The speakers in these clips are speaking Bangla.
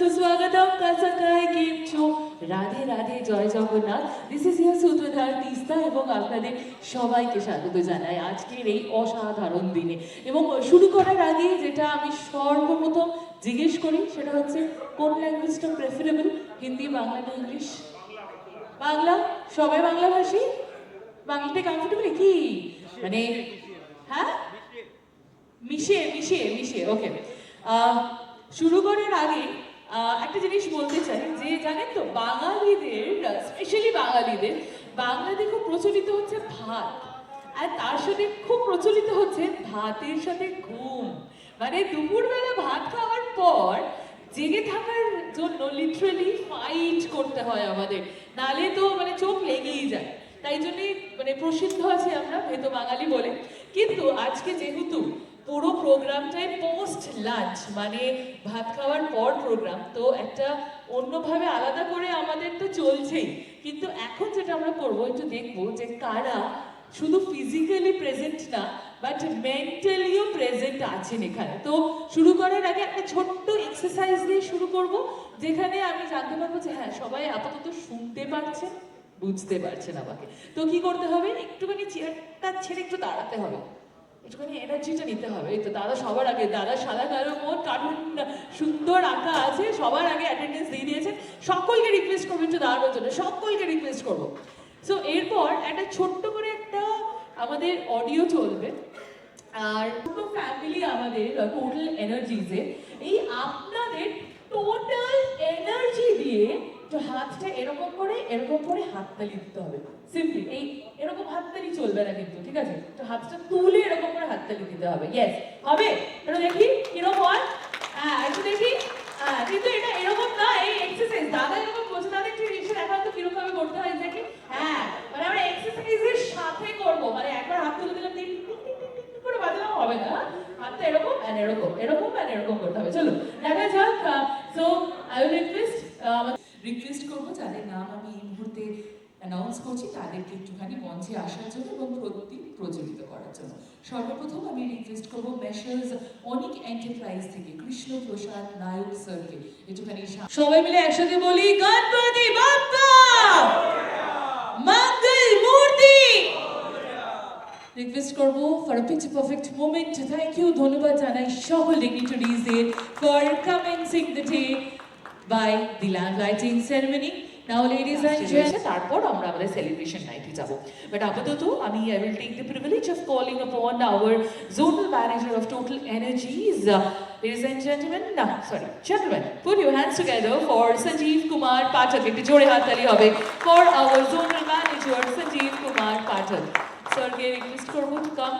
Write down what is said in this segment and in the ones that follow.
সুস্বাগতম কাসাকাই গেম শো রাধে রাধে জয় জগন্নাথ। দিস ইজ ইয়ার সূত্রধার তিস্তা এবং আপনাদের সবাইকে স্বাগত জানাই আজকের এই অসাধারণ দিনে। এবং শুরু করার আগে যেটা আমি সর্বপ্রথম জিজ্ঞেস করি সেটা হচ্ছে কোন ল্যাঙ্গুয়েজটা প্রেফারেবল, হিন্দি, বাংলা না ইংলিশ? বাংলা। সবাই বাংলাভাষী? বাংলাতে কমফোর্টেবল কি মানে? হ্যাঁ, মিশিয়ে মিশিয়ে মিশিয়ে ওকে। শুরু করার আগে একটা জিনিস বলতে চাই যে জানেন তো বাঙালিদের, স্পেশালি বাঙালিদের বাংলাতে খুব প্রচলিত হচ্ছে ভাত, আর তার সাথে খুব প্রচলিত হচ্ছে ভাতের সাথে ঘুম। মানে দুপুরবেলা ভাত খাওয়ার পর জেগে থাকার জন্য লিটারালি ফাইট করতে হয় আমাদের, নালে তো মানে চোখ লেগেই যায়। তাই জন্যই মানে প্রসিদ্ধ আছে আমরা ভেতো বাঙালি বলে। কিন্তু আজকে যেহেতু পুরো প্রোগ্রামটাই পোস্ট লাঞ্চ মানে ভাত খাওয়ার পর প্রোগ্রাম, তো একটা অন্যভাবে আলাদা করে আমাদের তো চলছেই, কিন্তু এখন যেটা আমরা করবো একটু দেখবো যে কারা শুধু ফিজিক্যালি প্রেজেন্ট না বাট মেন্টালিও প্রেজেন্ট আছেন এখানে। তো শুরু করার আগে একটা ছোট্ট এক্সারসাইজ দিয়ে শুরু করব, যেখানে আমি জানতে পারবো যে হ্যাঁ সবাই আপাতত শুনতে পারছেন, বুঝতে পারছেন আমাকে। তো কি করতে হবে, একটুখানি চেয়ারটা ছেড়ে একটু দাঁড়াতে হবে, একটুখানি এনার্জিটা নিতে হবে। এই তো দাদা সবার আগে, দাদা সাদা কালো মোট কার্টুন সুন্দর আঁকা আছে, সবার আগে অ্যাটেন্ডেন্স দিয়ে দিয়েছেন। সকলকে রিকোয়েস্ট করবো একটু দাঁড়ানোর জন্য, সকলকে রিকোয়েস্ট করবো। সো এরপর একটা ছোট্ট করে একটা আমাদের অডিও চলবে, আর পুরো ফ্যামিলি আমাদের টোটাল এনার্জিজে এই আপনাদের টোটাল এনার্জি দিয়ে তো হাতটা এরকম করে হাততালি দিতে হবে। সিম্পলি এই এরকম হাততালি চলবে না কিন্তু, ঠিক আছে? তো হাতটা তুলে এরকম করে হাততালি দিতে হবে। ইয়েস, হবে? এটা দেখি কিরকম হয়। হ্যাঁ একটু দেখি। হ্যাঁ কিন্তু এটা এরকম না, এই এক্সারসাইজ দাদা এরকম বলছে, দাদা একটু এসে দেখান তো কিরকম ভাবে করতে হয় দেখি। হ্যাঁ মানে আমরা এক্সারসাইজের সাথে করবো, মানে একবার হাত তুলে দিলাম টিক টিক টিক টিক করে বাজানো হবে না, হাতটা এরকম এন্ড এরকম এরকম এন্ড এরকম করতে হবে। চলো দেখা যাক। সো আই উইল রিকোয়েস্ট করবো যাদের নাম আমি এই মুহূর্তে অ্যানাউন্স করছি তাদেরকে একটুখানি মঞ্চে আসার জন্য এবং প্রজ্বলিত করার জন্য। সর্বপ্রথম আমি রিকোয়েস্ট করবো মেশার্স অনিক এন্টারপ্রাইজ থেকে কৃষ্ণ প্রসাদ নায়ক স্যারকে একটুখানি সবাই মিলে একসাথে বলি গণপতি বাপ্পা মঙ্গল মূর্তি। রিকোয়েস্ট করবো for a picture perfect moment. Thank you, ধন্যবাদ জানাই সকল ডিগনিটারিজদের for commencing the day by the lamp lighting ceremony. Now ladies and gentlemen, তারপর আমরা আমাদের সেলিব্রেশন নাইটে যাব। বাট আপাতত আমি I will take the privilege of calling upon our zonal manager of Total Energies. Ladies and gentlemen, gentlemen, put your hands together for Sanjeev Kumar Pathak. একটু জোরে হাততালি হবে for our zonal manager Sanjeev Kumar Pathak. Sir, ke request korbo to come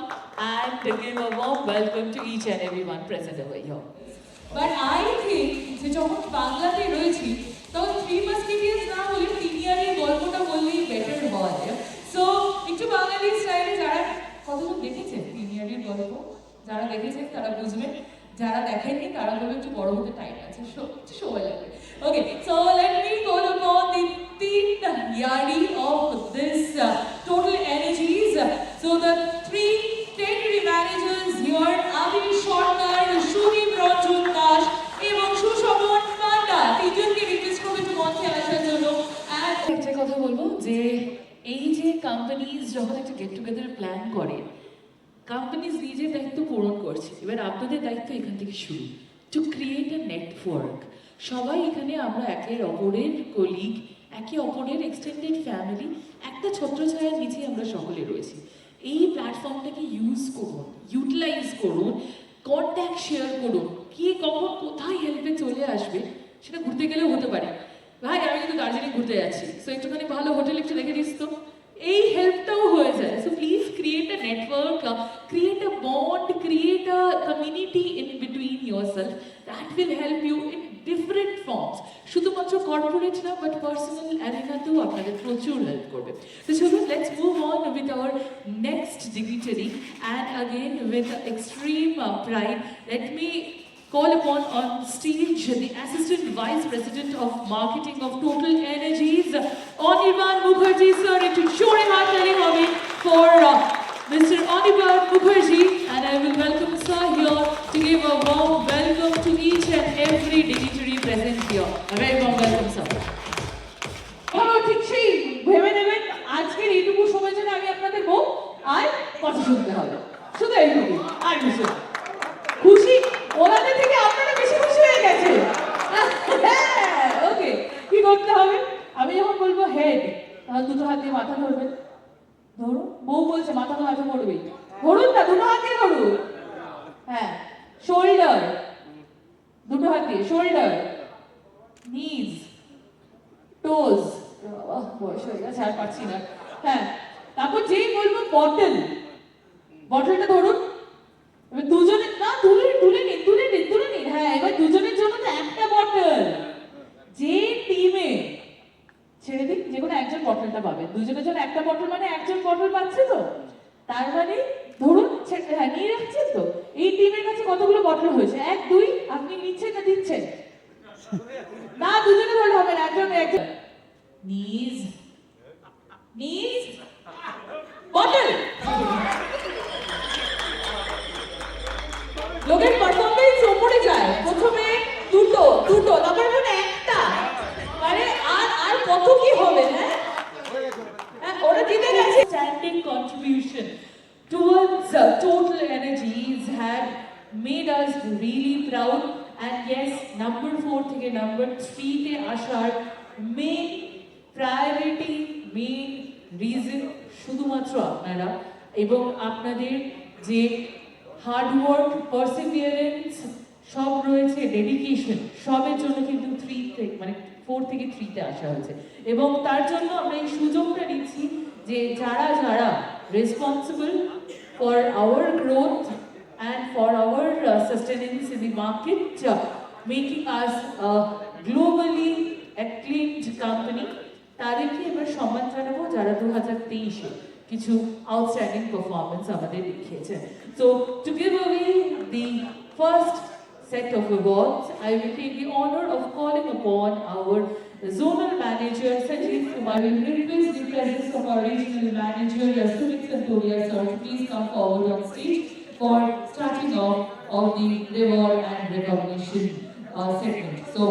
and give a warm welcome to each and everyone present over here. But I think যে যখন বাংলাতে রয়েছি তখন থ্রি মাস্কেটিয়ার্স না হলে তিনিয়ারের গল্পটা বললেই বেটার হয়। সো একটু বাঙালি স্টাইলে যারা কতজন দেখেছেন তিনিয়ারের গল্প, যারা দেখেছেন তারা বুঝবেন, যারা দেখেননি তারা বলবে একটু বড় হতে টাইম আছে, একটু সময় লাগবে। Okay, so let me call upon the tertiary of this total energies. So the three territory managers here, Abish Sharkar, Shubhim Ranjan Das এবং সুশোভন পান্ডা, তিনজনকে রিকোয়েস্ট করবো একটু মঞ্চে আসার জন্য। একটা কথা বলবো যে এই যে কোম্পানিজ যখন একটা গেট টুগেদার প্ল্যান করে, কোম্পানিজ নিজের দায়িত্ব পূরণ করছে, এবার আপনাদের দায়িত্ব এখান থেকে শুরু, টু ক্রিয়েট আ নেটওয়ার্ক। সবাই এখানে আমরা একে অপরের কলিগ, একে অপরের এক্সটেন্ডেড ফ্যামিলি, একটা ছত্রছায়ার নিচে আমরা সকলে রয়েছি। এই প্ল্যাটফর্মটাকে ইউজ করুন, ইউটিলাইজ করুন, কন্ট্যাক্ট শেয়ার করুন, কে কখন কোথায় হেল্পে চলে আসবে সেটা ঘুরতে গেলেও হতে পারে। ভাই আমি কিন্তু দার্জিলিং ঘুরতে যাচ্ছি, সো একটুখানি ভালো হোটেল একটু দেখে দিস তো, এই হেল্পটাও হয়ে যায়। So please create a network, create a bond, create a community in between yourself, that will help you in different forms. শুধুমাত্র কর্পোরেট না বাট পার্সোনাল অ্যারেনাতেও আপনাদের প্রচুর হেল্প করবে। তো চলুন let's move on with our next dignitary and again with extreme pride let me call upon on stage the Assistant Vice President of Marketing of Total Energies, Anirban Mukherjee sir. Into jore haatali hobe for Mr. Anirban Mukherjee, and I will welcome sir here to give a warm welcome to each and every dignitary present you. A very warm welcome, sir. এখনো ঠিক সেই ভেবে নেবেন আজকের এইটুকু সময়ের জন্য আমি আপনাদের বউ আর কথা শুনতে হবে শুধু এইটুকু আর কিছু না। খুশি ওনাদের থেকে আপনারা বেশি খুশি হয়ে গেছে ওকে কি করতে হবে আমি যখন বলবো হেড তখন দুটো হাত দিয়ে মাথা ধরবেন ধরুন বউ বলছে মাথা তো মাথা পড়বেই ধরুন না দুটো হাত দিয়ে ধরুন হ্যাঁ শোল্ডার দুটো হাত দিয়ে শোল্ডার নিজ টোজ বয়স হয়ে গেছে আর পারছি না হ্যাঁ তারপর যেই বলবো বটল বটলটা ধরুন এবার দুজনে না তুলে নিন হ্যাঁ এবার দুজনের জন্য তো একটা বটল যে টিমে ছেড়ে দিন যে কোনো একজন বটলটা পাবে দুজনের জন্য একটা বটল মানে একজন বটল পাচ্ছে তো তার মানে ধরুন হ্যাঁ নিয়ে রাখছেন তো এই টিমের কাছে কতগুলো বটল হয়েছে 1 2 আপনি নিচ্ছেন না দিচ্ছেন না দুজনে ধরলে হবে না একজন নিজ বটল লোকের পারফরমেন্স উপরে যায় প্রথমে দুটো তারপরে মানে একটা মানে আর কত কি হবে হ্যাঁ ওরা জিতে গেছে Standing contribution towards total energies had made us really proud. And yes, number 4 থেকে number 3 তে আসার main priority, main reason শুধুমাত্র আপনারা এবং আপনাদের যে হার্ড ওয়ার্ক পারসিভিয়ারেন্স সব রয়েছে ডেডিকেশন সবের জন্য কিন্তু 3 থেকে মানে 4 থেকে 3 তে আসা হয়েছে এবং তার জন্য আমরা এই সুযোগটা নিচ্ছি যে যারা responsible for our growth and for our sustenance in the market, making us a globally acclaimed company. তাদেরকে এবার সম্মান জানাবো যারা 2023 কিছু আউটস্ট্যান্ডিং পারফরমেন্স আমাদের দেখিয়েছে So to give away the first set of awards, I will take the honor of calling upon our zonal manager Sanjeev Kumar. I will request the presence of our regional manager Yasumit Santoria sir to please come forward on stage for starting off of the reward and recognition segment. So,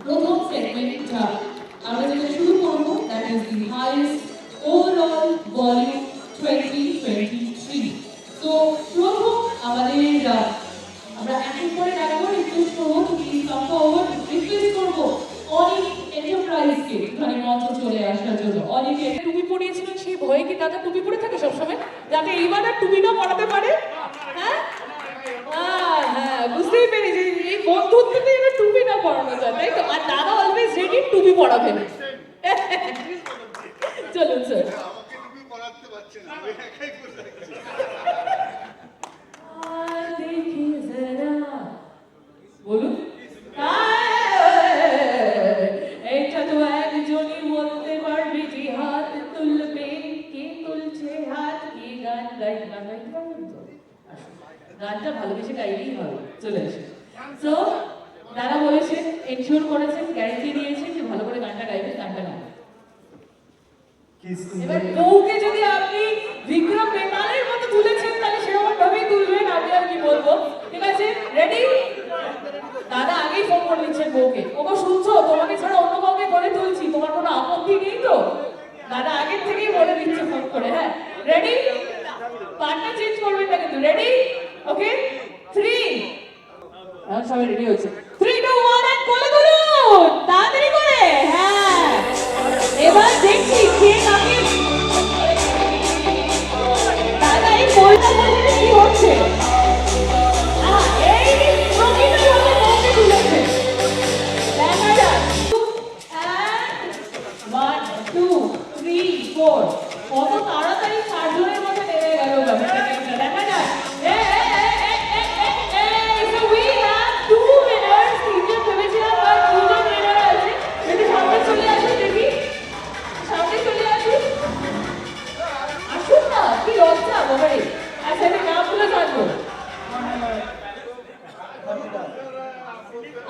প্রথম segment আমরা যেটা শুরু করব that is the highest overall volume 2023. So, প্রথম আমাদের আমরা এক করে ডাকবো রিকোয়েস্ট করবো to please come forward request করব অনেক এন্টারপ্রাইজকে মানে মঞ্চে চলে আসার জন্য অনেকে টুপি পরিয়েছিলেন সেই ভয়ে কি দাদা টুপি পরে থাকে সবসময় যাতে এইবার আর টুপি না পরাতে পারে হ্যাঁ হ্যাঁ বুঝতেই পেরেছি এই বন্ধুত্বতে এবার টুপি না পরানো যায় তাই তো আর দাদা অলওয়েজ রেডি টুপি পরাবেন চলুন স্যার বলুন এইটা তো একজনই বলতে পারবে যে হাত তুলবে কে তুলছে হাত কে গান গাইতে পারবেন তো গানটা ভালোবেসে গাইলেই হবে চলে আসে তো দাদা বলেছেন এনশিওর করেছেন গ্যারান্টি দিয়েছেন যে ভালো করে গানটা গাইবে গানটা গাইবে এবার বউকে যদি আপনি বিক্রম বেতালের মতো তুলেছেন তাহলে সেরকম ভাবেই তুলবেন আমি আর কি বলবো ঠিক আছে রেডি দাদা আগেই ফোন করে দিচ্ছেন বউকে ওকে শুনছো তোমাকে ছাড়া অন্য কাউকে বলে তুলছি তোমার কোনো আপত্তি নেই তো দাদা আগের থেকেই বলে দিচ্ছে ফোন করে হ্যাঁ রেডি পার্টনার চেঞ্জ করবেন না কিন্তু রেডি ওকে 3 এখন সবাই রেডি হচ্ছে 3 2 1 এন্ড বলে তুলুন তাড়াতাড়ি করে হ্যাঁ এবার দেখছি কে নাকি দাদা এই বলটা বলতে কি হচ্ছে কত তাড়াতাড়ি 4 জনের মধ্যে নেমে গেল ব্যাপারটা দেখা যায় so we have 2 winners তিনজন ভেবেছিলাম বাট দুজন উইনার আছে যদি সামনে চলে আসুন দেখি সামনে চলে আসুন আসুন না কি লজ্জা বাবারে আচ্ছা আমি নামগুলো জানবো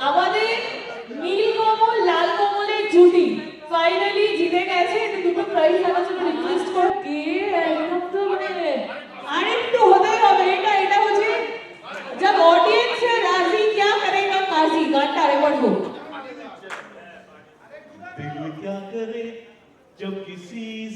আমাদের নীল কমল লাল কমলের জুটি ফাইনালি জিতে গেছে দুটো প্রাইজ আমার জন্য রিকোয়েস্ট করে কে একদম তো মানে আরেকটু হতেই হবে এটা হচ্ছে जब ऑडियंस है राजी क्या करेगा काजी গানটা আরেকবার হোক जब किसी